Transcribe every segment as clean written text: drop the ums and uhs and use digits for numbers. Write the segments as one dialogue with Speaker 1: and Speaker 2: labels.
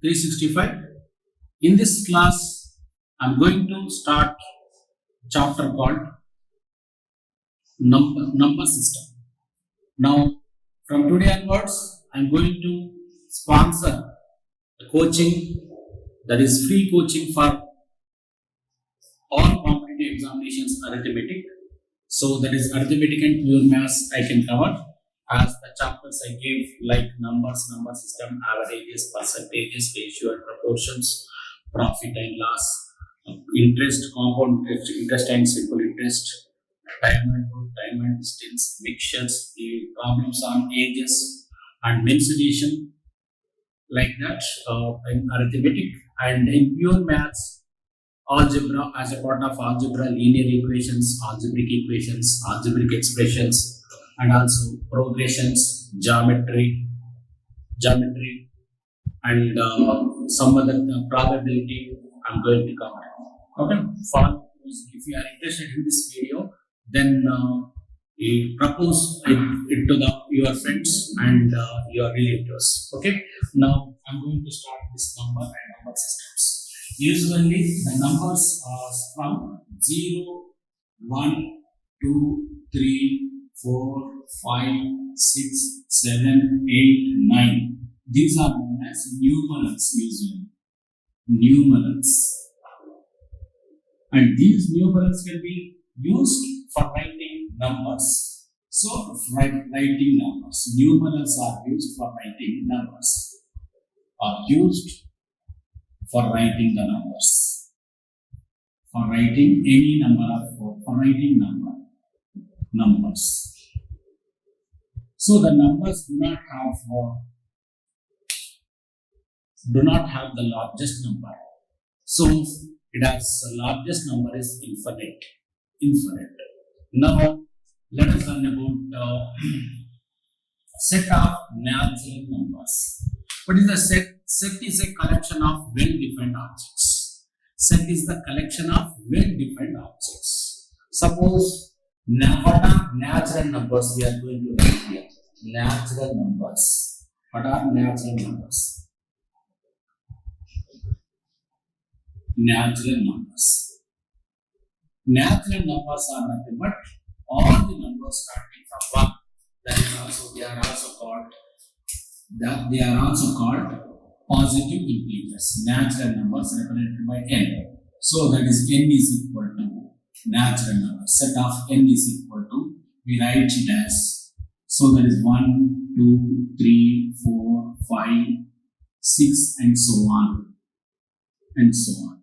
Speaker 1: 365. In this class, I'm going to start chapter called number system. Now, from today onwards, I'm going to sponsor the coaching, that is free coaching for all competitive examinations arithmetic. So that is arithmetic and pure maths I can cover as the chapters I gave, like numbers, number system, averages, percentages, ratio and proportions, profit and loss, interest, compound interest and simple interest, time and work, time and distance, mixtures, the problems on ages and mensuration, like that in arithmetic. And in pure maths, algebra, as a part of algebra, linear equations, algebraic equations, algebraic expressions, and also progressions, geometry, and some other probability I'm going to cover. Okay, if you are interested in this video, then you propose it to your friends and your relatives. Okay, now I'm going to start this number and number systems. Usually the numbers are from 0, 1, 2, 3, 4, 5, 6, 7, 8, 9. These are known as numerals usually. Numerals. And these numerals can be used for writing numbers. So, writing numbers. Numerals are used for writing numbers. Are used for writing the numbers. For writing any number for writing numbers. So the numbers do not have the largest number. So it has the largest number is infinite. Now let us learn about set of natural numbers. What is the set? Set is a collection of well-defined objects. Set is the collection of well-defined objects. Suppose what are natural numbers we are going to write here? Natural numbers. What are natural numbers? Natural numbers. Natural numbers are nothing but all the numbers starting from 1. That is also they are also called positive integers. Natural numbers represented by n. So that is n is equal to natural number. Set of n is equal to, we write it as, so that is 1, 2, 3, 4, 5, 6 and so on. And so on.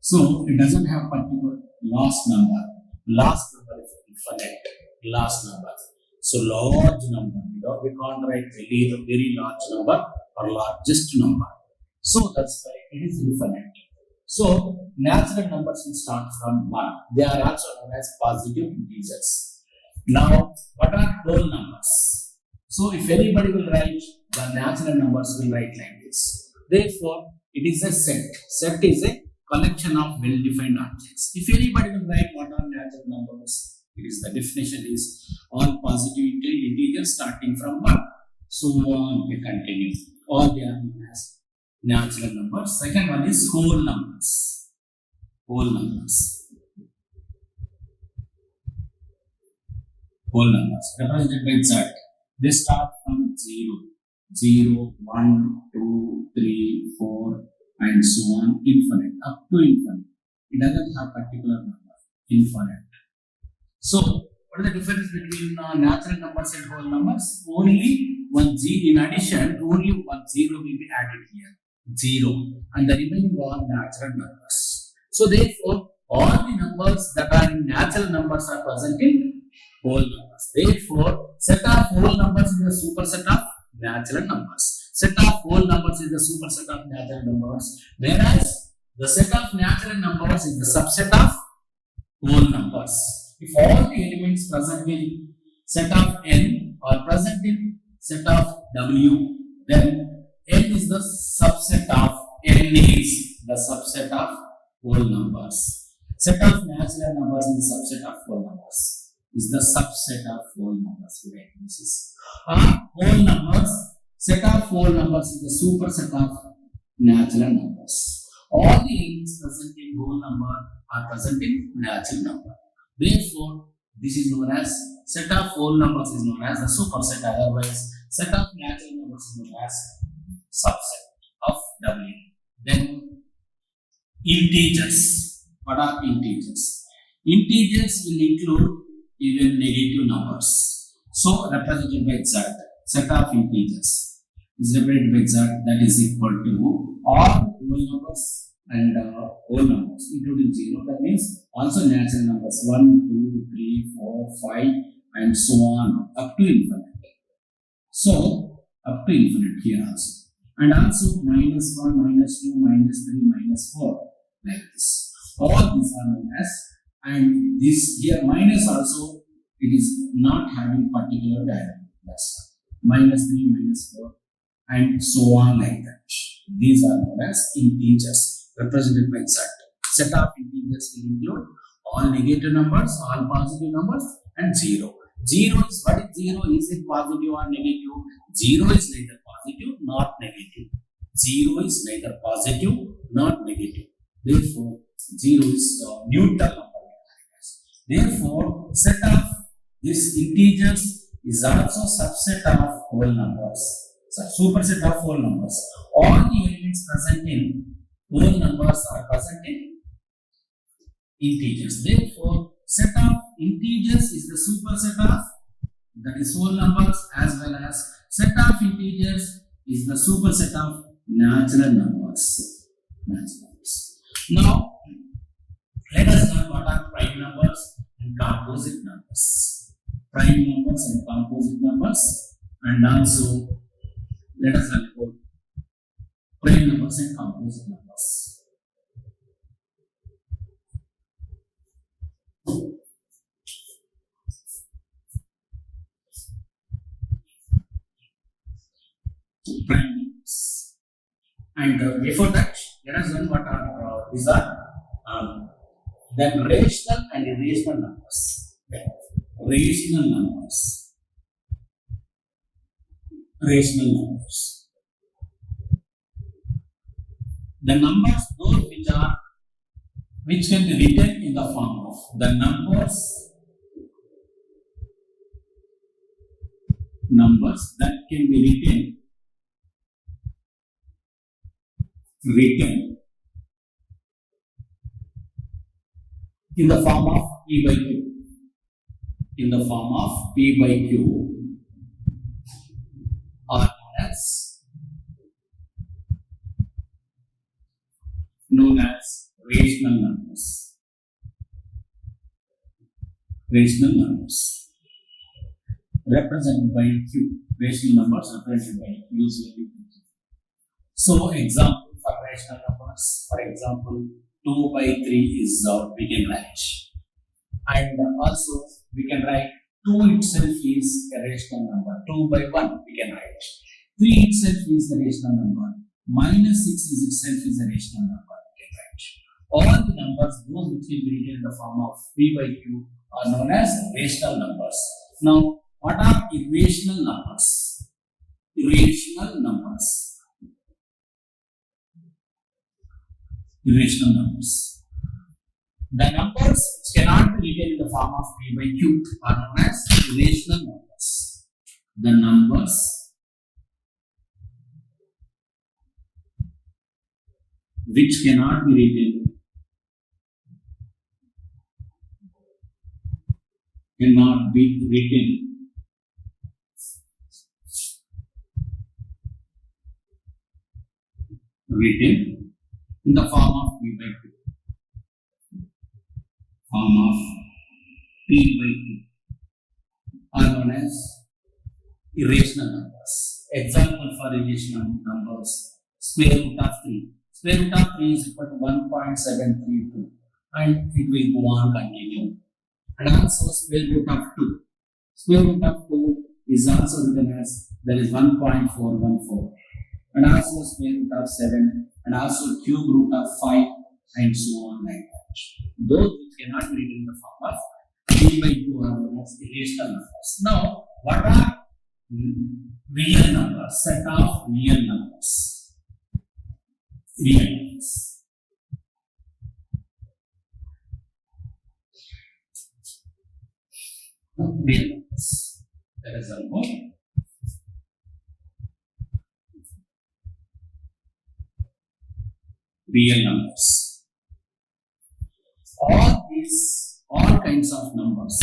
Speaker 1: So it doesn't have particular last number. Last number is infinite. Last number. So large number. We can't write very large number or largest number. So that's why it is infinite. So natural numbers will start from 1. They are also known as positive integers. Now, what are whole numbers? So if anybody will write, the natural numbers will write like this. Therefore, it is a set. Set is a collection of well-defined objects. If anybody will write what are natural numbers, it is the definition is all positive integers starting from 1. So we continue. All they are known as natural numbers. Second one is whole numbers. Whole numbers. Whole numbers represented by Z. They start from 0, 1, 2, 3, 4, and so on, infinite, up to infinite. It doesn't have particular number, infinite. So, what is the difference between natural numbers and whole numbers? Only one z. In addition, only one 0 will be added here. 0, and the remaining are natural numbers. So, therefore, all the numbers that are in natural numbers are present in whole numbers. Therefore, set of whole numbers is a superset of natural numbers. Set of whole numbers is the superset of natural numbers, whereas the set of natural numbers is the subset of whole numbers. If all the elements present in set of n are present in set of w, then n is the subset of n is the subset of whole numbers. Set of natural numbers is the subset of whole numbers. Is the subset of whole numbers. Right? This is whole numbers. Set of whole numbers is the superset of natural numbers. All the elements present in whole number are present in natural number. Therefore, this is known as set of whole numbers is known as the superset. Otherwise, set of natural numbers is known as subset of W. Then integers. What are integers? Integers will include even negative numbers. So represented by Z. Set of integers is represented by Z, that is equal to all whole numbers and whole numbers including 0. That means also natural numbers 1, 2, 3, 4, 5 and so on up to infinite. So up to infinite here also. And also minus 1, minus 2, minus 3, minus 4 like this. All these are known as, and this here minus also it is not having particular value. That's minus 3, minus 4 and so on like that. These are known as integers represented by Z. Set of integers will include all negative numbers, all positive numbers and 0. 0 is, what is 0? Is it positive or negative? 0 is neither positive nor negative. 0 is neither positive nor negative. Therefore, 0 is neutral number. Therefore, set of this integers is also subset of whole numbers. So, superset of whole numbers. All the elements present in whole numbers are present in integers. Therefore, set of integers is the superset of, that is whole numbers, as well as set of integers is the superset of natural numbers. Now, let us learn what are prime numbers and composite numbers. Prime numbers and composite numbers, and also let us learn about prime numbers and composite numbers. Prime numbers. And before that, let us learn what are these are. Then rational and irrational numbers. Rational numbers. Rational numbers. The numbers those which can be written in the form of the numbers that can be written in the form of P by Q. In the form of P by Q are known as rational numbers. Rational numbers represented by Q. Rational numbers represented by Q usually. So, example for rational numbers, for example, 2 by 3 is we can write, and also we can write 2 itself is a rational number. 2 by 1 we can write. 3 itself is a rational number. Minus 6 is itself is a rational number. We can write. All the numbers, those which can be written in the form of P by Q, are known as rational numbers. Now, what are irrational numbers? Irrational numbers. Irrational numbers. The numbers which cannot be written in the form of P by Q are known as irrational numbers. The numbers which cannot be written in the form of P by Q. Form of P by Q are known as irrational numbers. Example for irrational numbers: square root of 3. Square root of 3 is equal to 1.732, and it will go on continue. And also square root of 2. Square root of 2 is also written as, that is 1.414. And also square root of 7, and also cube root of 5, and so on like that. Those which cannot be written in the form of P by Q are known as irrational numbers. Now, what are real numbers? Set of real numbers. real numbers. Real numbers. That is one more. Real numbers. All kinds of numbers.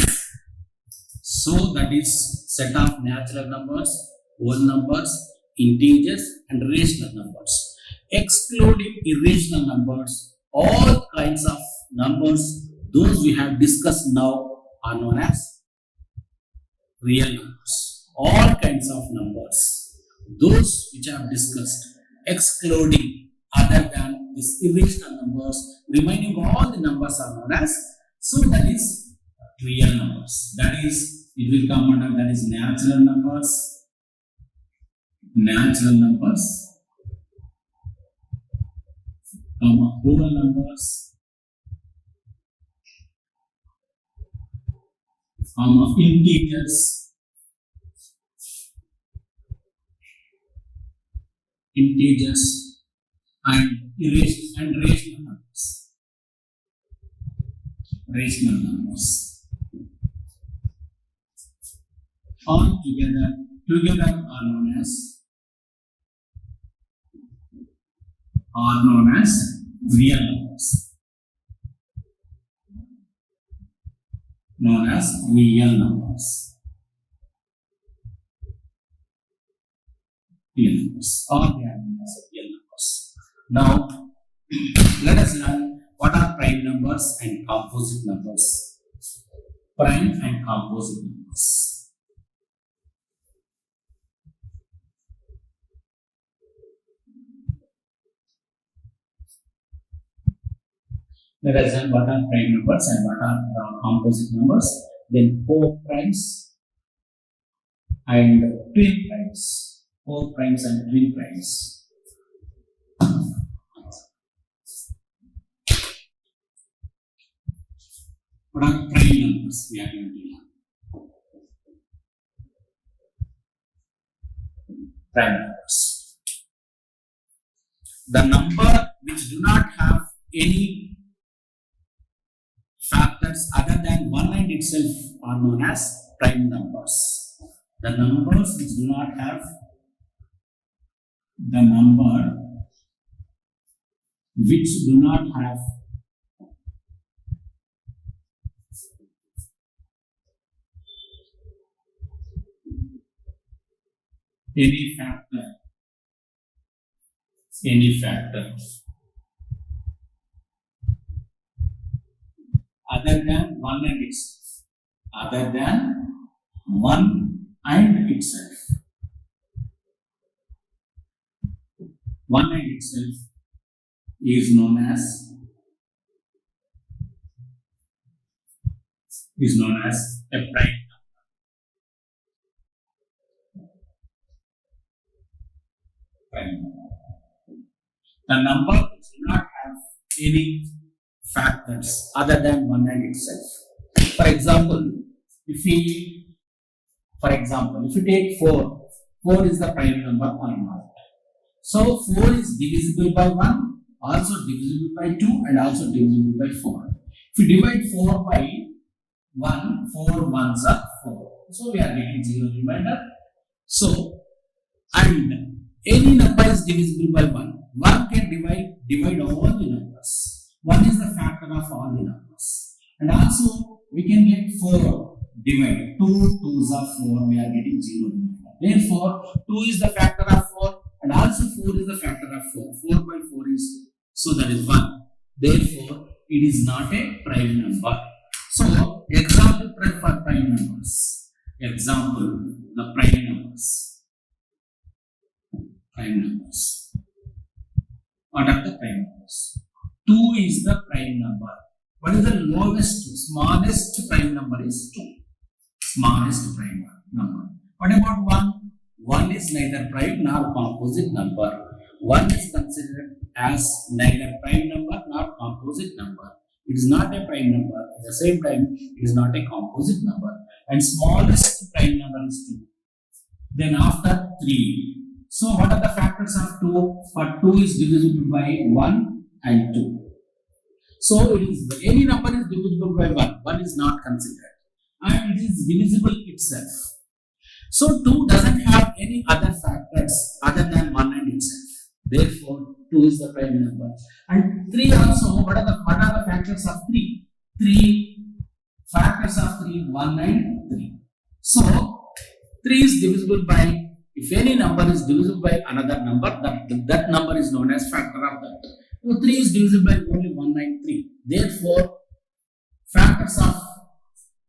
Speaker 1: So that is set of natural numbers, whole numbers, integers and rational numbers. Excluding irrational numbers, all kinds of numbers, those we have discussed now are known as real numbers. All kinds of numbers, those which I have discussed, excluding other than these irrational numbers, remaining all the numbers are known as, so that is real numbers. That is, it will come under, that is natural numbers, whole numbers, integers, and rational numbers. Rational numbers. All together are known as real numbers. Known as real numbers. Real numbers. All they are known as real numbers. Now, let us learn what are prime numbers and composite numbers. Prime and composite numbers. Let us learn what are prime numbers and what are composite numbers. Then 4 primes and twin primes. 4 primes and twin primes. What are prime numbers? We are going to learn. Prime numbers. The number which do not have any factors other than 1 and itself are known as prime numbers. The numbers which do not have any factor other than 1 and itself. 1 and itself is known as a prime number. The number which do not have any factors other than 1 and itself. For example, if we take 4 is the prime number or not. So 4 is divisible by 1, also divisible by 2 and also divisible by 4. If we divide 4 by 1, 4 ones are 4. So we are getting 0 remainder. So, and any number is divisible by 1. 1 can divide all the numbers. 1 is the factor of all the numbers. And also we can get 4 divided. 2 2s are 4. We are getting 0 remainder. Therefore, 2 is the factor of 4 and also 4 is the factor of 4. 4 by 4 is, so that is 1. Therefore, it is not a prime number. So, example for prime numbers. Example, the prime numbers. Prime numbers. What are the prime numbers? 2 is the prime number. What is the smallest prime number is 2. Smallest prime number. What about 1? 1 is neither prime nor composite number. 1 is considered as neither prime number nor composite number. It is not a prime number. At the same time, it is not a composite number. And smallest prime number is 2. Then after 3. So what are the factors of 2? For 2 is divisible by 1 and 2. So it is any number is divisible by 1. 1 is not considered. And it is divisible itself. So 2 doesn't have any other factors other than 1 and itself. Therefore 2 is the prime number. And 3 also, what are the factors of 3? 3 factors of 3, 1 and 3. So 3 is divisible by, if any number is divisible by another number, that number is known as factor of that. So 3 is divisible by only 1 and 3. Therefore, factors of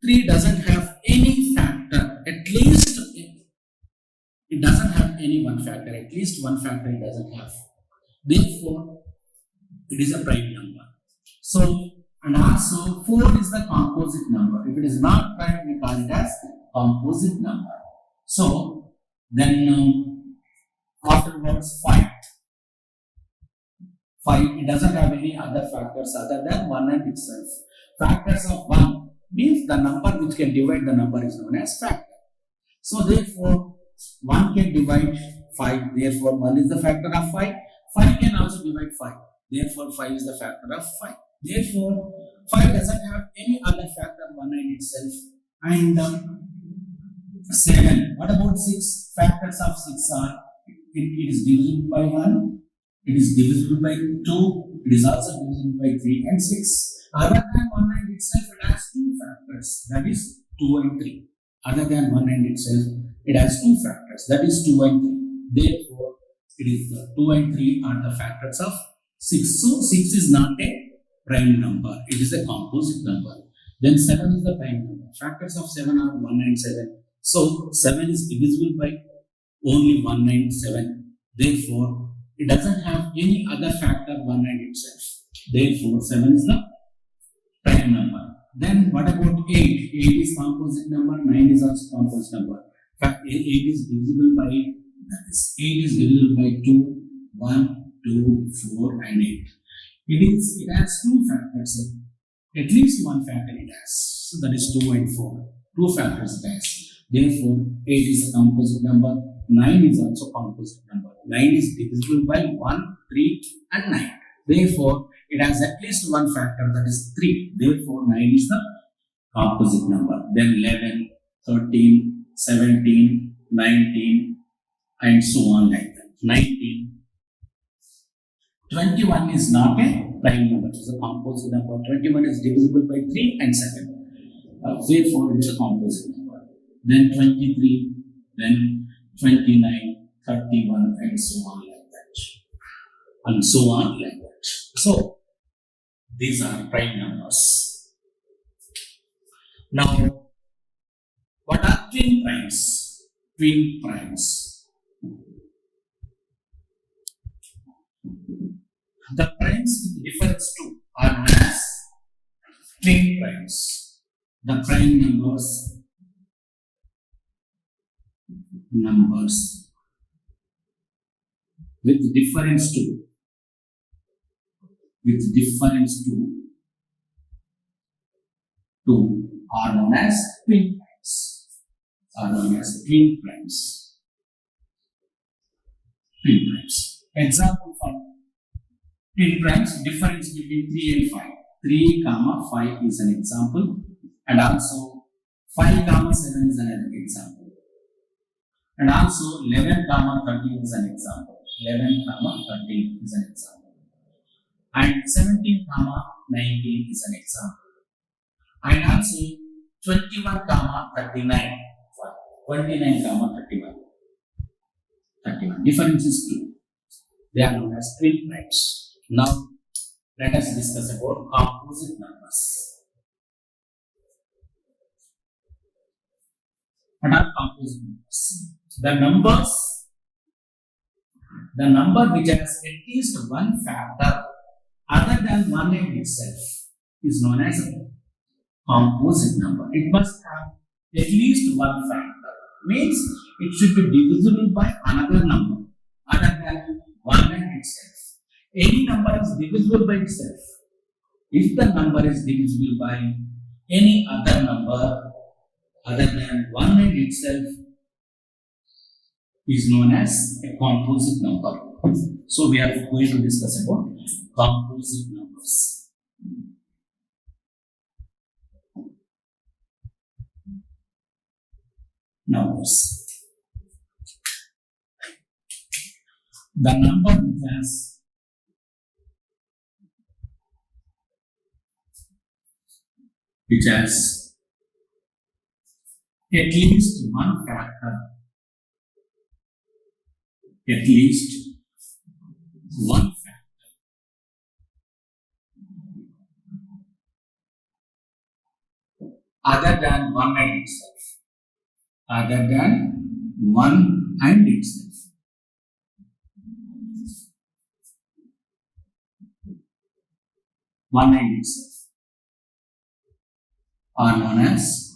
Speaker 1: 3 doesn't have any factor. At least it doesn't have any one factor. At least one factor it doesn't have. Therefore, it is a prime number. So, and also 4 is the composite number. If it is not prime, we call it as composite number. So, then afterwards 5. 5, it doesn't have any other factors other than 1 and itself. Factors of 1 means the number which can divide the number is known as factor. So therefore 1 can divide 5, therefore 1 is the factor of 5. 5 can also divide 5, therefore 5 is the factor of 5. Therefore 5 doesn't have any other factor 1 and itself. And 7, what about 6? Factors of 6 are, it is divisible by 1, it is divisible by 2, it is also divisible by 3 and 6. Other than 1 and itself, it has 2 factors, that is 2 and 3. Other than 1 and itself, it has 2 factors, that is 2 and 3. Therefore, it is the 2 and 3 are the factors of 6. So 6 is not a prime number, it is a composite number. Then 7 is the prime number. Factors of 7 are 1 and 7. So 7 is divisible by only 1 and 7. Therefore, it doesn't have any other factor 1 and itself. Therefore, 7 is the prime number. Then what about 8? 8 is composite number, 9 is also composite number. In fact, 8 is divisible by, that is 8 is divisible by 2, 1, 2, 4 and 8. It has 2 factors. At least one factor it has. So that is 2 and 4. 2 factors it has. Therefore, 8 is a composite number. 9 is also composite number. 9 is divisible by 1, 3 and 9. Therefore, it has at least one factor, that is 3. Therefore, 9 is the composite number. Then 11, 13, 17, 19 and so on like that. 19. 21 is not a prime number, it is a composite number. 21 is divisible by 3 and 7. Therefore, it is a composite number. Then 23, then 29, 31 and so on like that. And so on like that. So, these are prime numbers. Now, what are twin primes? Twin primes. The primes with difference 2 are known as twin primes. The prime numbers with difference 2 are known as twin primes. Twin primes. Example for twin primes, difference between 3 and 5. 3, 5 is an example, and also 5, 7 is another example. And also 11, 13 is an example. 11, 13 is an example. And 17, 19 is an example. And also 21, 39. 29, 31. 31. Difference is 2. They are known as twin primes. Now, let us discuss about composite numbers. What are composite numbers? The number which has at least one factor other than 1 and itself is known as a composite number. It must have at least one factor. Means it should be divisible by another number other than 1 and itself. Any number is divisible by itself. If the number is divisible by any other number other than 1 and itself, is known as a composite number. So we are going to discuss about composite numbers. Numbers. The number which has at least one factor, at least one factor other than one and itself, other than one and itself. One and itself are known as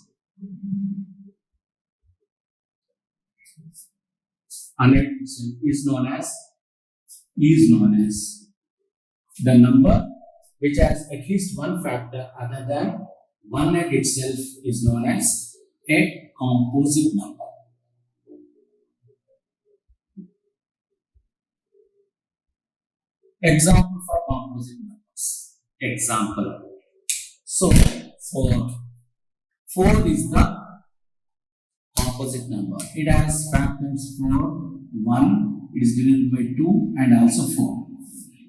Speaker 1: unit itself is known as the number which has at least one factor other than one and itself is known as a composite number. Example for composite numbers. Example. So 4 is the composite number. It has factors 4, 1, it is divided by 2 and also 4.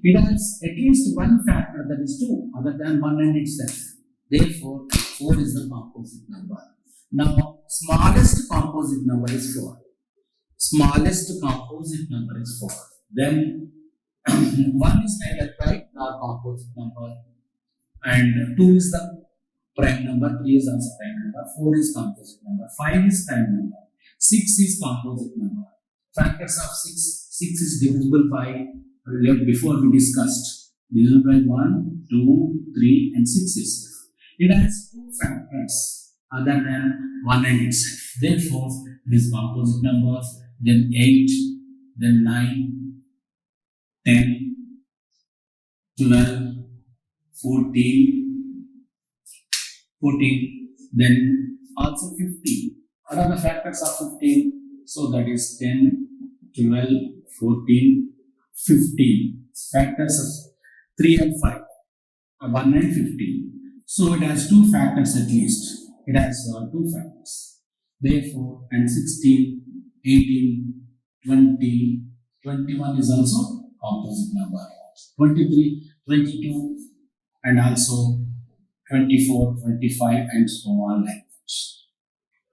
Speaker 1: It has at least one factor, that is 2, other than 1 and itself. Therefore, 4 is the composite number. Now, smallest composite number is 4. Smallest composite number is 4. Then 1 is neither prime nor composite number, and 2 is the prime number, 3 is also prime number, 4 is composite number, 5 is prime number, 6 is composite number. Factors of 6 is divisible by, before we discussed, divisible by 1, 2, 3 and 6 itself. It has 2 factors other than 1 and itself. Therefore, it is composite number, then 8, then 9, 10, 12, 14, then also 15. What are the factors of 15? So that is 10, 12, 14, 15. Factors of 3 and 5, 1 and 15. So it has 2 factors at least. It has 2 factors. Therefore, and 16, 18, 20, 21 is also composite number. 23, 22 and also 24, 25 and so on like that.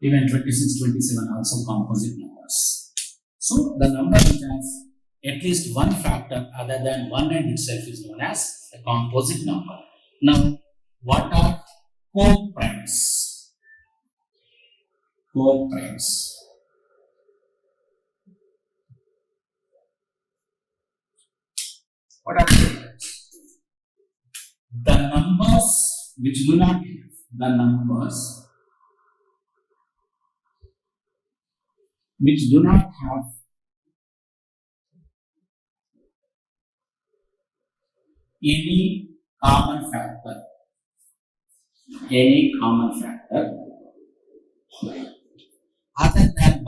Speaker 1: Even 26, 27 also composite numbers. So the number which has at least one factor other than 1 and itself is known as a composite number. Now, what are co-primes? Co-primes. What are co-primes? The numbers which do not have, the numbers which do not have any common factor, other than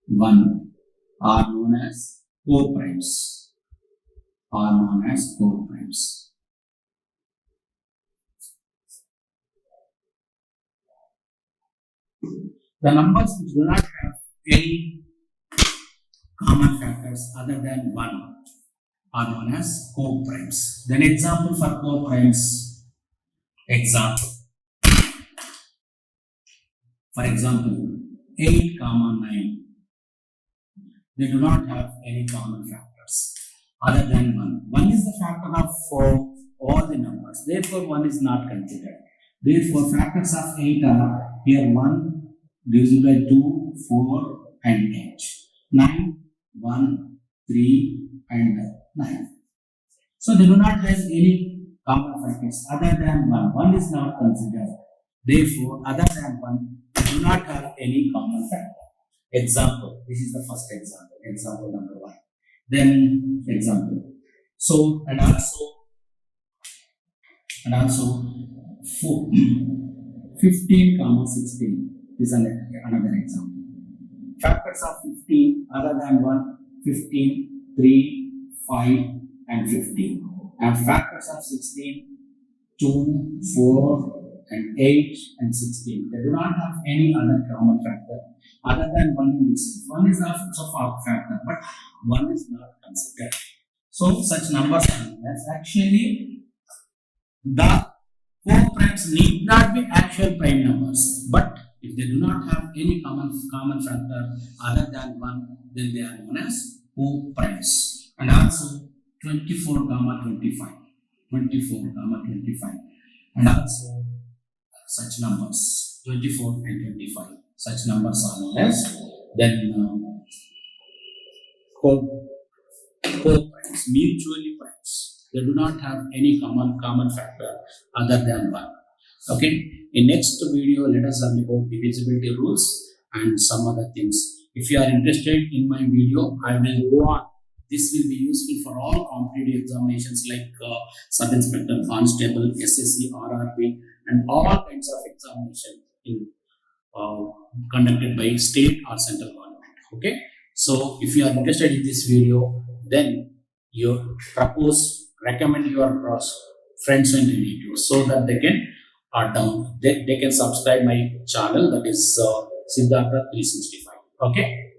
Speaker 1: 1, are known as co-primes. The numbers which do not have any common factors other than 1 are known as co-primes. Then example for co-primes. Example. For example, 8, 9. They do not have any common factors other than 1. 1 is the factor of all the numbers. Therefore, 1 is not considered. Therefore, factors of 8 are here 1 divisible by 2, 4 and 8. 9, 1, 3 and 9. So they do not have any common factors other than 1. 1 is not considered. Therefore, other than 1, they do not have any common factor. Example. This is the first example. Example number 1. Then example. So and also 4. 15 comma 16 is another example. Factors of 15 other than 1, 15, 3, 5 and 15. And factors of 16, 2, 4 and 8 and 16. They do not have any other common factor other than 1 in this. 1 is the factor, but 1 is not considered. So such numbers are known as actually the co-primes need not be actual prime numbers, but if they do not have any common factor other than 1, then they are known as co-primes. And also 24 comma 25, 24 comma 25, and also such numbers 24 and 25. Such numbers are known as then co-primes, mutually primes. They do not have any common factor other than 1. Okay. In next video, let us learn about divisibility rules and some other things. If you are interested in my video, I will go on. This will be useful for all competitive examinations like sub-inspector, constable, SSC, RRB, and all kinds of examinations conducted by state or central government. Okay. So if you are interested in this video, then you recommend your friends and relatives so that they can they can subscribe my channel, that is Siddhartha 365. Okay.